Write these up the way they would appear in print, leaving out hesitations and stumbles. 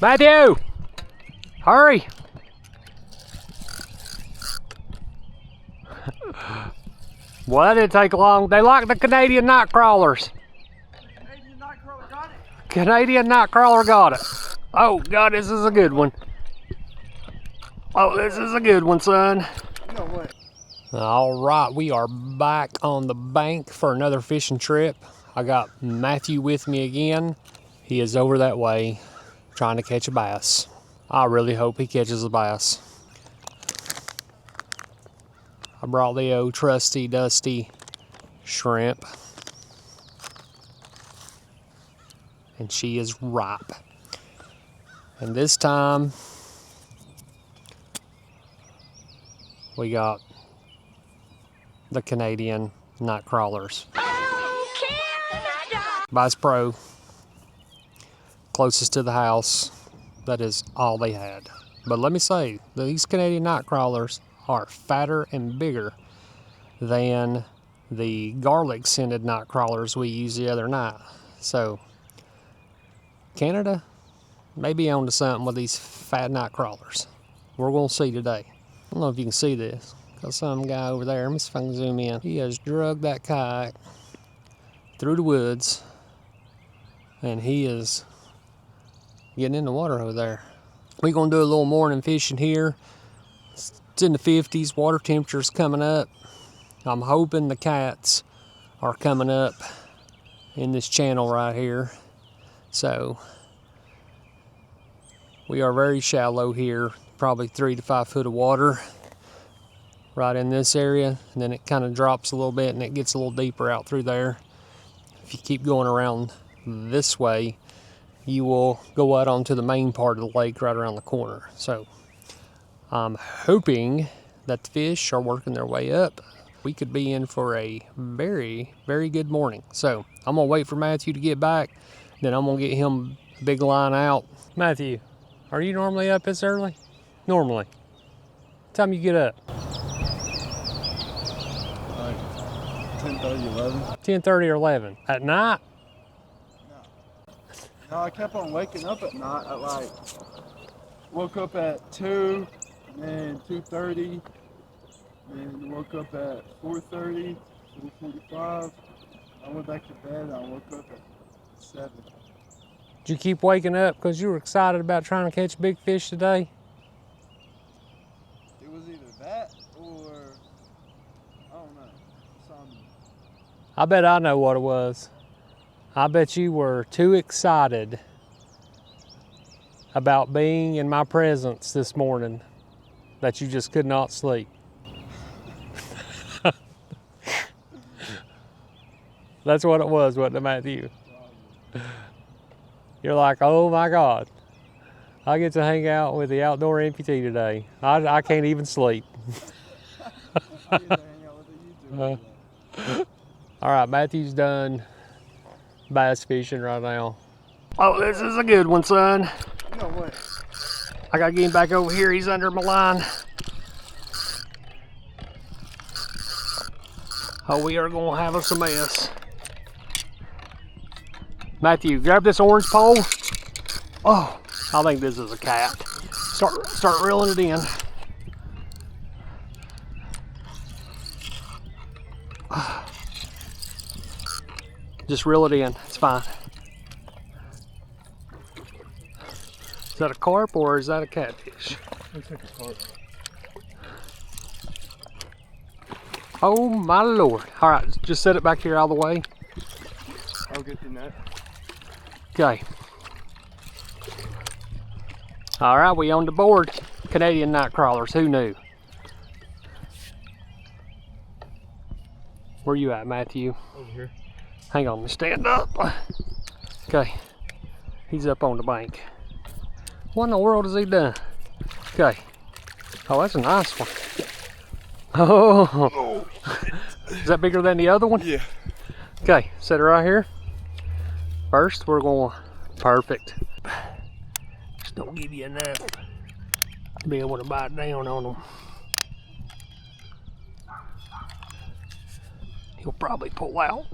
Matthew! Hurry! Well, that didn't take long. They like the Canadian night crawlers. Canadian night crawler got it. Canadian night crawler got it. Oh, God, this is a good one. Oh, this is a good one, son. No way. All right, we are back on the bank for another fishing trip. I got Matthew with me again. He is over that way trying to catch a bass. I really hope he catches a bass. I brought the old trusty, dusty shrimp. And she is ripe. And this time, we got the Canadian night crawlers. Bass Pro, closest to the house. That is all they had. But let me say, these Canadian night crawlers are fatter and bigger than the garlic scented night crawlers we used the other night. So Canada may be onto something with these fat night crawlers. We're gonna see today. I don't know if you can see this. Got some guy over there, let me see if I can zoom in. He has dragged that kayak through the woods and he is getting in the water over there. We're gonna do a little morning fishing here. It's in the 50s, water temperature's coming up. I'm hoping the cats are coming up in this channel right here. So we are very shallow here, probably 3 to 5 foot of water right in this area, and then it kind of drops a little bit and it gets a little deeper out through there. If you keep going around this way, you will go out onto the main part of the lake right around the corner. So I'm hoping that the fish are working their way up. We could be in for a very, very good morning. So I'm gonna wait for Matthew to get back, then I'm gonna get him a big line out. Matthew, are you normally up this early? Normally. What time you get up? Like 10:30, 11. 10:30 or 11. At night? No, I kept on waking up at night. I like woke up at 2, and then 2:30, then woke up at 4:30, 4:45. I went back to bed and I woke up at 7. Did you keep waking up because you were excited about trying to catch big fish today? It was either that or I don't know. Something. I bet I know what it was. I bet you were too excited about being in my presence this morning that you just could not sleep. That's what it was, wasn't it, Matthew? You're like, oh my God, I get to hang out with the outdoor amputee today. I can't even sleep. I get to hang out with a YouTuber. All right, Matthew's done bass fishing right now. Oh, this is a good one, son. No way. I gotta get him back over here. He's under my line. Oh, we are gonna have us a mess. Matthew, grab this orange pole. Oh, I think this is a cat. Start reeling it in. Just reel it in, it's fine. Is that a carp or is that a catfish? Looks like a carp. Oh my Lord. All right, just set it back here out of the way. I'll get the net. Okay. All right, we on the board. Canadian night crawlers, who knew? Where you at, Matthew? Over here. Hang on, let me stand up. Okay, he's up on the bank. What in the world has he done? Okay. Oh, that's a nice one. Oh, is that bigger than the other one? Yeah. Okay, set it right here. First, we're going, perfect. Just don't give you enough to be able to bite down on them. He'll probably pull out.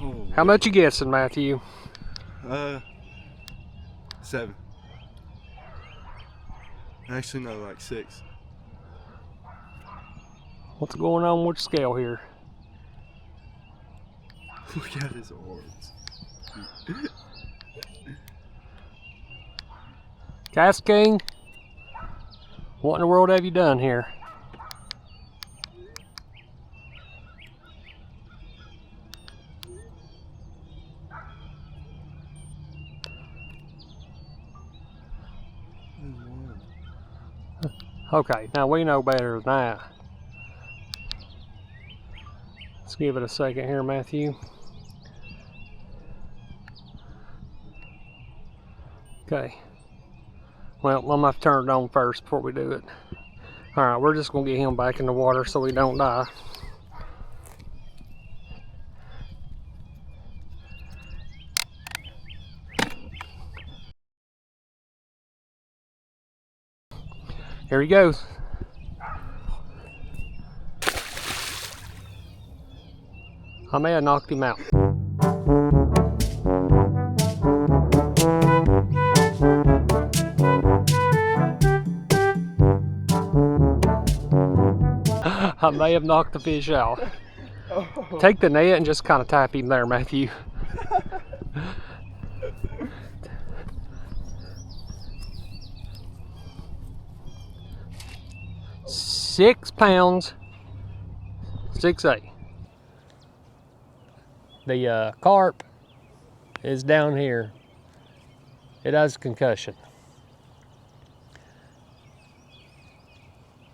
Oh, How much you guessing, Matthew? 7. Actually, no, like 6. What's going on with the scale here? Look at his arms. Cast King, what in the world have you done here? Okay, now we know better than that. Let's give it a second here, Matthew. Okay. Well, I'm gonna have to turn it on first before we do it. All right, we're just gonna get him back in the water so he don't die. Here he goes. I may have knocked him out. I may have knocked the fish out. Oh. Take the net and just kind of tap him there, Matthew. 6 pounds, 6'8". The carp is down here. It has a concussion.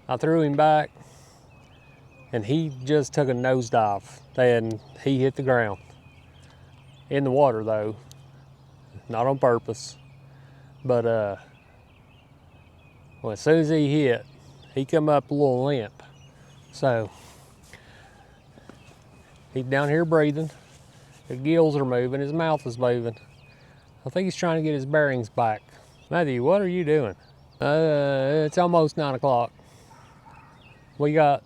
I threw him back and he just took a nosedive and he hit the ground. In the water though, not on purpose. But well, as soon as he hit, he come up a little limp. So he's down here breathing. His gills are moving, his mouth is moving. I think he's trying to get his bearings back. Matthew, what are you doing? It's almost 9 o'clock. We got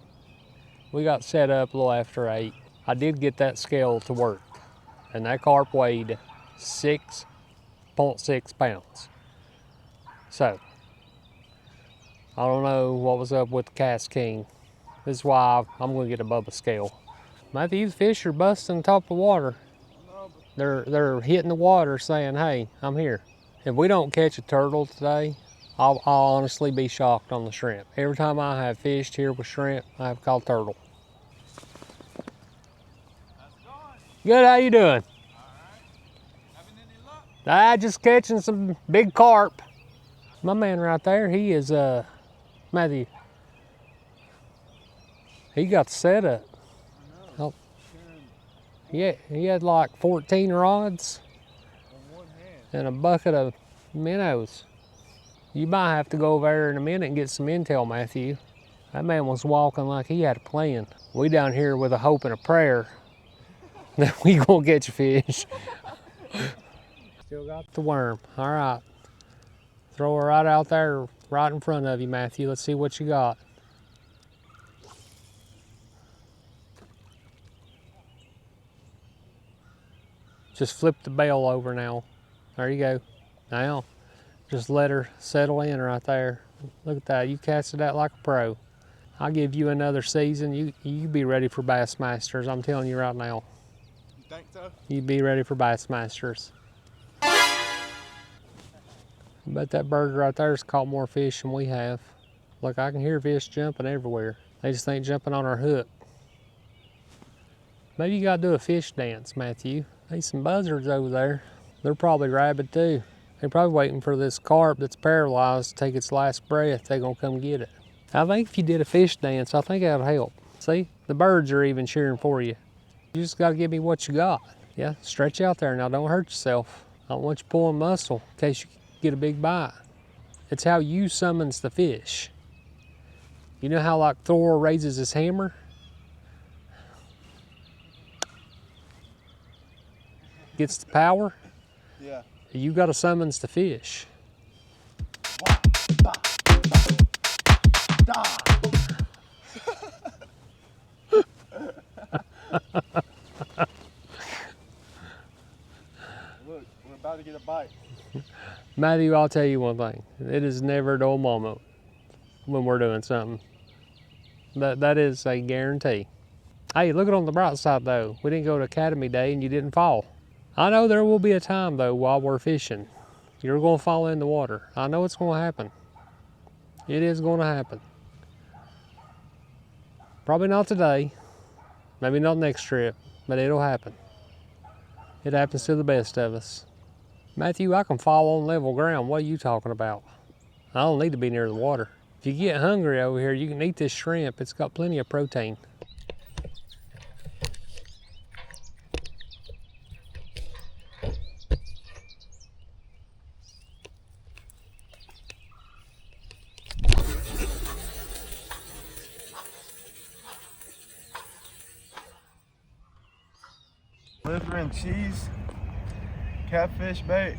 set up a little after 8. I did get that scale to work, and that carp weighed 6.6 pounds. So, I don't know what was up with the Cast King. This is why I'm gonna get a Bubba scale. Matthew, these fish are busting the top of the water. They're hitting the water saying, hey, I'm here. If we don't catch a turtle today, I'll honestly be shocked on the shrimp. Every time I have fished here with shrimp, I have caught turtle. How's it going? Good, how you doing? All right. Having any luck? Just catching some big carp. My man right there, he is, Matthew, he got the setup. I know. Yeah, he had like 14 rods On one hand. and a bucket of minnows. You might have to go over there in a minute and get some intel, Matthew. That man was walking like he had a plan. We down here with a hope and a prayer that we gonna catch a fish. Still got the worm. All right. Throw her right out there, right in front of you, Matthew. Let's see what you got. Just flip the bail over now. There you go. Now, just let her settle in right there. Look at that, you casted that like a pro. I'll give you another season. You be ready for Bassmasters. I'm telling you right now. You think so? You be ready for Bassmasters. I bet that bird right there's caught more fish than we have. Look, I can hear fish jumping everywhere. They just ain't jumping on our hook. Maybe you gotta do a fish dance, Matthew. There's some buzzards over there. They're probably rabid too. They're probably waiting for this carp that's paralyzed to take its last breath. They're gonna come get it. I think if you did a fish dance, I think that'll help. See, the birds are even cheering for you. You just gotta give me what you got. Yeah, stretch out there now, don't hurt yourself. I don't want you pulling muscle in case you get a big bite. It's how you summons the fish. You know how like Thor raises his hammer? Gets the power? Yeah. You gotta summons the fish. Look, we're about to get a bite. Matthew, I'll tell you one thing. It is never a dull moment when we're doing something. That is a guarantee. Hey, look at it on the bright side though. We didn't go to Academy Day and you didn't fall. I know there will be a time though while we're fishing. You're going to fall in the water. I know it's going to happen. It is going to happen. Probably not today. Maybe not next trip, but it'll happen. It happens to the best of us. Matthew, I can fall on level ground. What are you talking about? I don't need to be near the water. If you get hungry over here, you can eat this shrimp. It's got plenty of protein. Liver and cheese, catfish bait,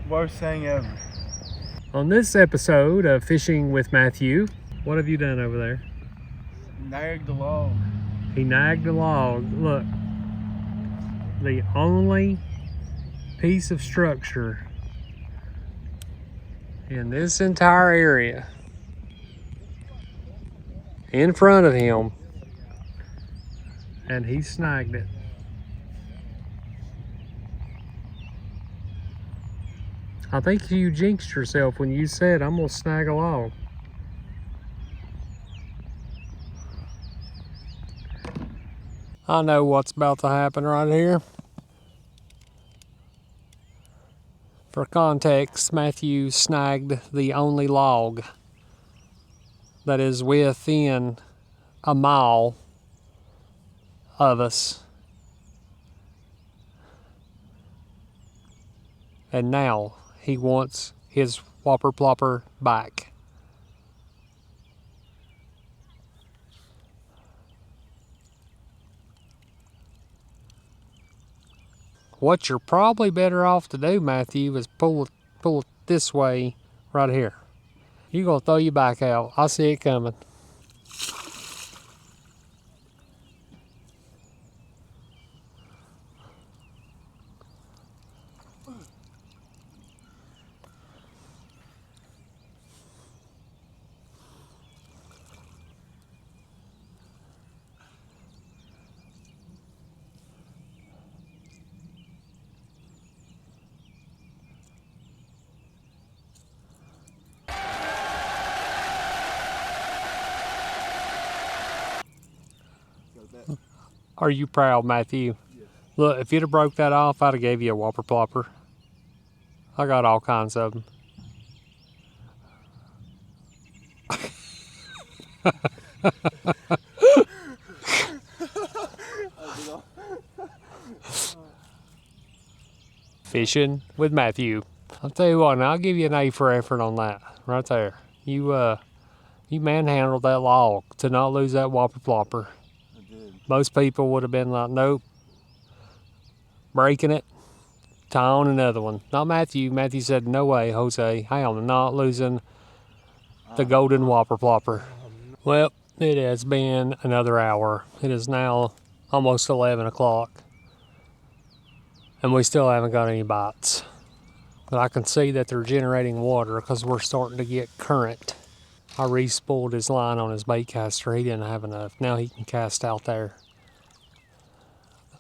worst thing ever. On this episode of Fishing with Matthew, what have you done over there? Nagged the log. He nagged a log. Look, the only piece of structure in this entire area in front of him, and he snagged it. I think you jinxed yourself when you said, I'm gonna snag a log. I know what's about to happen right here. For context, Matthew snagged the only log that is within a mile of us. And now he wants his whopper plopper back. What you're probably better off to do, Matthew, is pull it this way right here. You're gonna throw your back out. I see it coming. Are you proud, Matthew? Yes. Look, if you'd have broke that off, I'd have gave you a whopper plopper. I got all kinds of them. Fishing with Matthew. I'll tell you what, now I'll give you an A for effort on that, right there. You manhandled that log to not lose that whopper plopper. I did. Most people would have been like, nope, breaking it, tie on another one. Not Matthew. Matthew said, no way, Jose, I am not losing the golden whopper plopper. Well, it has been another hour. It is now almost 11 o'clock. And we still haven't got any bites. But I can see that they're generating water because we're starting to get current. I re-spooled his line on his bait caster. He didn't have enough. Now he can cast out there.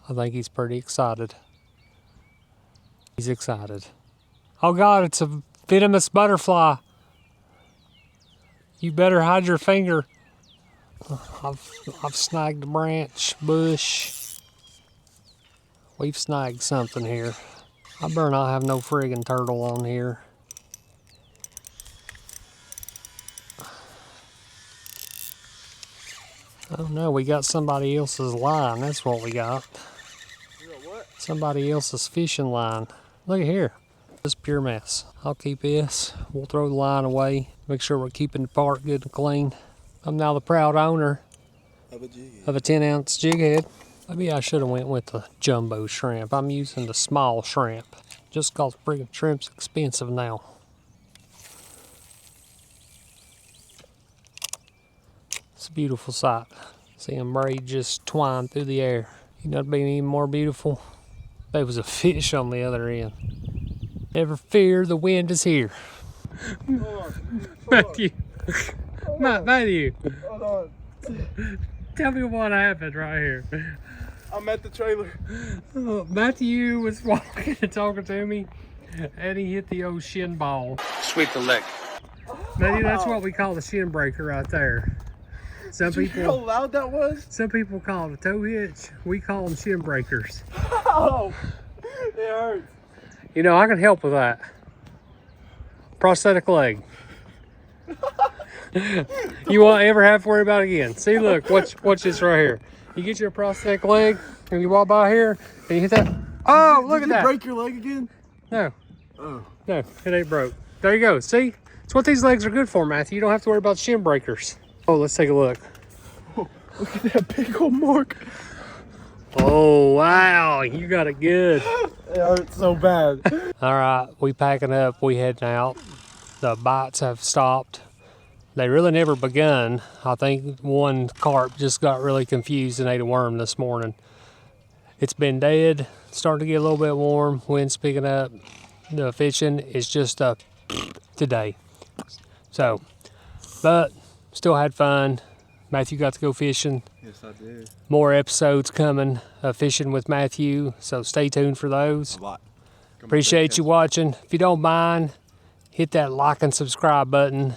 I think he's pretty excited. He's excited. Oh God, it's a venomous butterfly. You better hide your finger. I've snagged a branch, bush. We've snagged something here. I better not have no friggin' turtle on here. Oh no, we got somebody else's line. That's what we got. You got what? Somebody else's fishing line. Look at here. This pure mess. I'll keep this. We'll throw the line away. Make sure we're keeping the part good and clean. I'm now the proud owner of a 10-ounce jig head. Maybe I should have went with the jumbo shrimp. I'm using the small shrimp. Just cause friggin' shrimp's expensive now. It's a beautiful sight. See them braid just twine through the air. You know what'd be even more beautiful? There was a fish on the other end. Never fear, the wind is here. Hold on. Matthew. Matthew, Hold on. tell me what happened right here. I'm at the trailer. Matthew was walking and talking to me, and he hit the old shin ball. Sweep the leg. Matthew, that's what we call the shin breaker right there. Some Did you hear how people, loud that was? some people call it a toe hitch. We call them shin breakers. Oh, it hurts. You know, I can help with that. Prosthetic leg. You won't ever have to worry about it again. See, look, watch this right here. You get your prosthetic leg, and you walk by here, and you hit that. Oh, look at Did you that. break your leg again? No, Oh. no, it ain't broke. There you go. See? It's what these legs are good for, Matthew. You don't have to worry about shin breakers. Oh, let's take a look. Oh, look at that big old mark. Oh, wow. You got it good. It hurts so bad. All right, we packing up. We heading out. The bites have stopped. They really never begun. I think one carp just got really confused and ate a worm this morning. It's been dead. Starting to get a little bit warm. Wind's picking up. The fishing is just up today. So, but still had fun. Matthew got to go fishing. Yes, I did. More episodes coming of fishing with Matthew, so stay tuned for those. A lot. Appreciate you watching. If you don't mind, hit that like and subscribe button.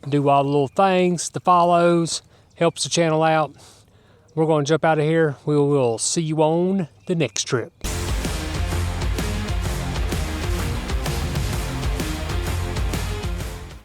Do all the little things, the follows, helps the channel out. We're going to jump out of here. We will see you on the next trip.